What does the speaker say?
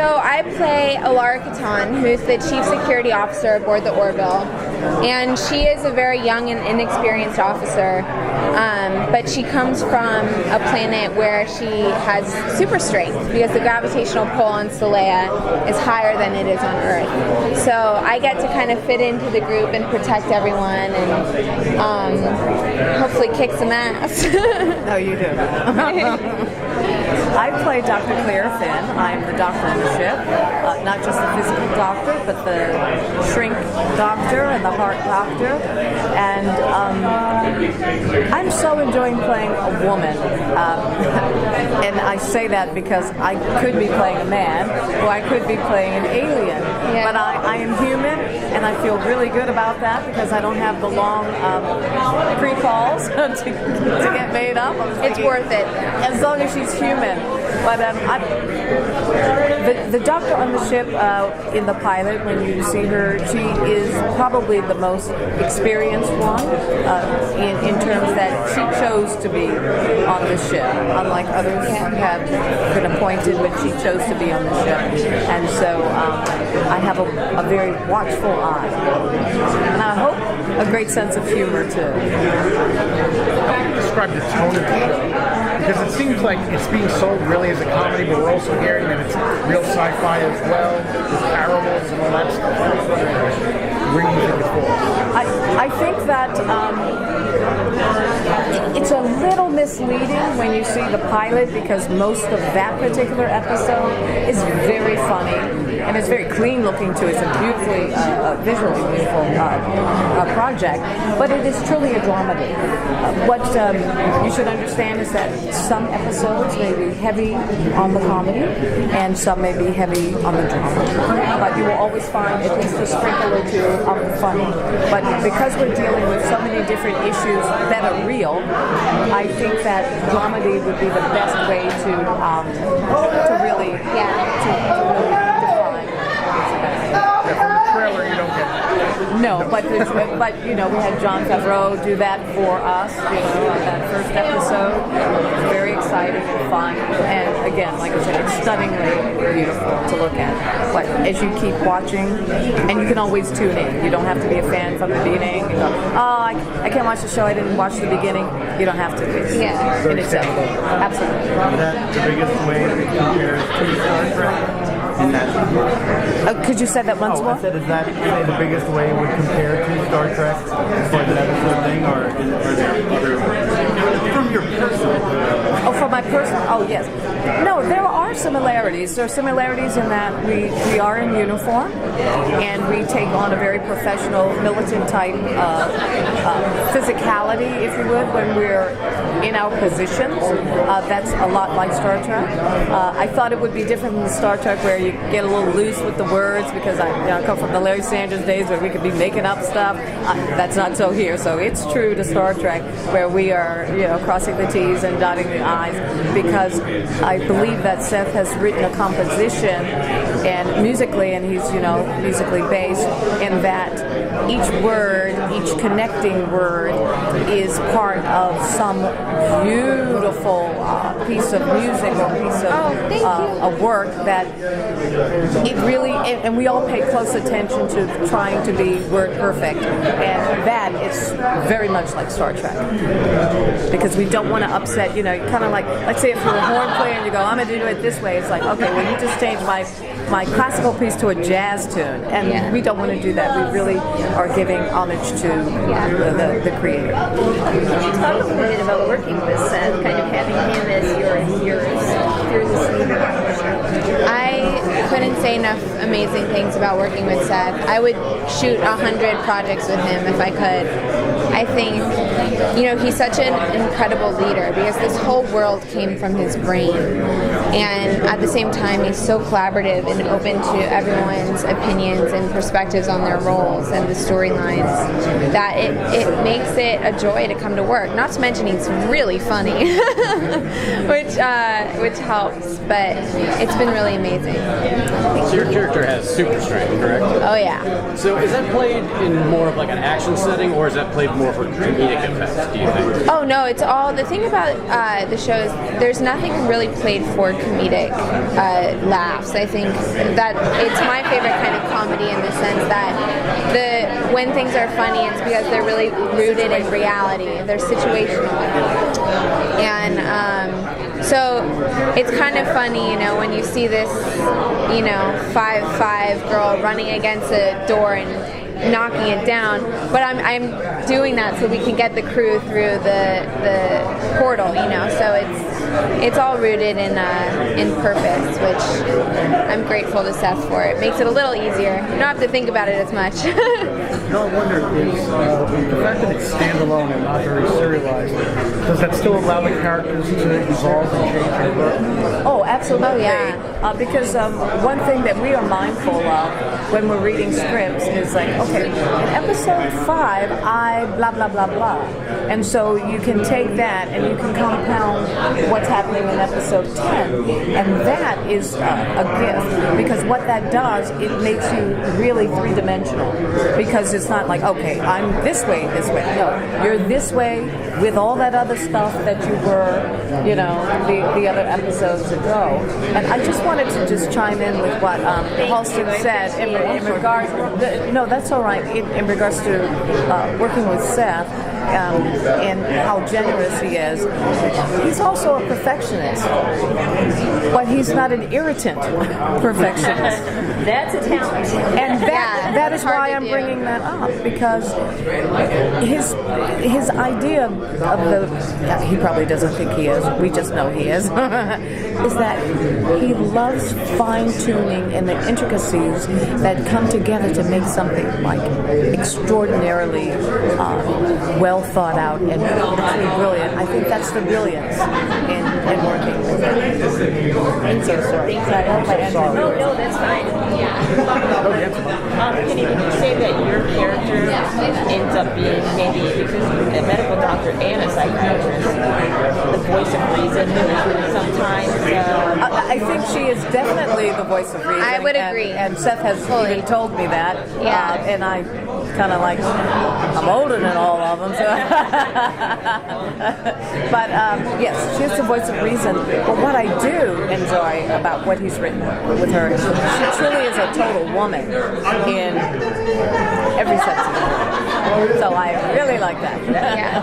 I play Alara Catan, who's the chief security officer aboard the Orville, and she is a very young and inexperienced officer, but she comes from a planet where she has super strength because the gravitational pull on Solea is higher than it is on Earth. So I get to kind of fit into the group and protect everyone and hopefully kick some ass. Oh, you do. I play Dr. Claire Finn. I'm the doctor on the ship, not just the physical doctor, but the shrink doctor and the heart doctor. And I'm so enjoying playing a woman. And I say that because I could be playing a man, or I could be playing an alien. Yeah. But I am human, and I feel really good about that because I don't have the long pre-calls to get made up. It's worth it. As long as she's human. But the doctor on the ship in the pilot, when you see her, she is probably the most experienced one in terms that she chose to be on the ship, unlike others who have been appointed, but she chose to be on the ship. And so I have a very watchful eye. And I hope a great sense of humor, too. How do you describe the tone of the show? Because it seems like it's being sold really as a comedy, but we're also hearing that it's real sci-fi as well, with parables and all that stuff. Where do you think it falls? I think that it's a little misleading when you see the pilot because most of that particular episode is very funny and it's very clean looking too. It's a beautifully, visually beautiful project, but it is truly a dramedy. What you should understand is that some episodes may be heavy on the comedy and some may be heavy on the drama, but you will always find at least a sprinkle or two of the funny. But because we're dealing with so many different issues that are real, I think that dramedy would be the best way to really define what it's about. From the trailer, you don't get that. No, but you know, we had Jon Favreau do that for us, you know, on that first episode. It was very exciting and fun, and again, like I said, it's stunningly beautiful to look at. But as you keep watching, and you can always tune in. You don't have to be a fan from the beginning. You go, oh, I can't watch the show. I didn't watch the beginning. You don't have to. It's in itself. Absolutely. Is that the biggest way it compares to Star Trek? Could you say that once more? I said, is that the biggest way it would compare to Star Trek as far as an episode thing, or are there other from your personal? Oh, from my personal? Oh, yes. No, there are similarities. There are similarities in that we are in uniform and we take on a very professional, militant type physicality, if you would, when we're in our positions. That's a lot like Star Trek. I thought it would be different from Star Trek where you get a little loose with the words because I come from the Larry Sanders days where we could be making up stuff. That's not so here. So it's true to Star Trek where we are, crossing the T's and dotting the I's, because I believe that Seth has written a composition and musically, and he's, musically based, in that each word, each connecting word is part of some beautiful piece of music or piece of a work that it really, and we all pay close attention to trying to be word perfect, and that is very much like Star Trek, because we don't want to upset, kind of like, let's say if you're a horn player and you go, I'm going to do it this way, it's like, okay, well, you just changed my classical piece to a jazz tune, and we don't want to do that. We really are giving homage to the creator. Could you talk a little bit about working with Seth, kind of having him as your fearless leader? I couldn't say enough amazing things about working with Seth. I would shoot 100 projects with him if I could. I think, he's such an incredible leader because this whole world came from his brain. And at the same time, he's so collaborative and open to everyone's opinions and perspectives on their roles and the storylines that it makes it a joy to come to work. Not to mention he's really funny, which helps. But it's been really amazing. So your character has super strength, correct? Oh yeah. So is that played in more of like an action setting, or is that played more more for comedic effect, do you think? Oh no, it's all the thing about the show is there's nothing really played for comedic laughs. I think that it's my favorite kind of comedy in the sense that when things are funny, it's because they're really rooted in reality. They're situational, and so it's kind of funny, when you see this, 5'5" girl running against a door and knocking it down, but I'm doing that so we can get the crew through the portal, so it's all rooted in purpose, which I'm grateful to Seth for. It makes it a little easier. You don't have to think about it as much. No, I wonder is the fact that it's standalone and not very serialized, does that still allow the characters to evolve and change and grow? Oh, absolutely. Oh, yeah. Because one thing that we are mindful of when we're reading scripts is like, okay, in episode 5, I blah, blah, blah, blah. And so you can take that and you can compound what's happening in episode 10. And that is a gift, because what that does, it makes you really three-dimensional. Because it's not like, okay, I'm this way. No, you're this way with all that other stuff that you were, the other episodes ago. And I just wanted to just chime in with what Halston said in regards. No, that's all right. In regards to working with Seth. And how generous he is. He's also a perfectionist, but he's not an irritant perfectionist. That's a talent. And that is why I'm bringing that up, because his idea of he probably doesn't think he is, we just know he is, is that he loves fine-tuning and the intricacies that come together to make something like extraordinarily well thought out and actually brilliant. I think that's the brilliance in working with him. I'm so sorry. Oh, no, that's fine. Can you say that your character ends up being maybe, because a medical doctor and a psychiatrist, the voice of reason sometimes? I think she is definitely the voice of reason. I would agree. And Seth has even told me that. Yeah. And I kind of like, I'm older than all of them. So. But yes, she's the voice of reason. But what I do enjoy about what he's written with her, she truly is a total woman in every sense of the word. So I really like that. Yeah.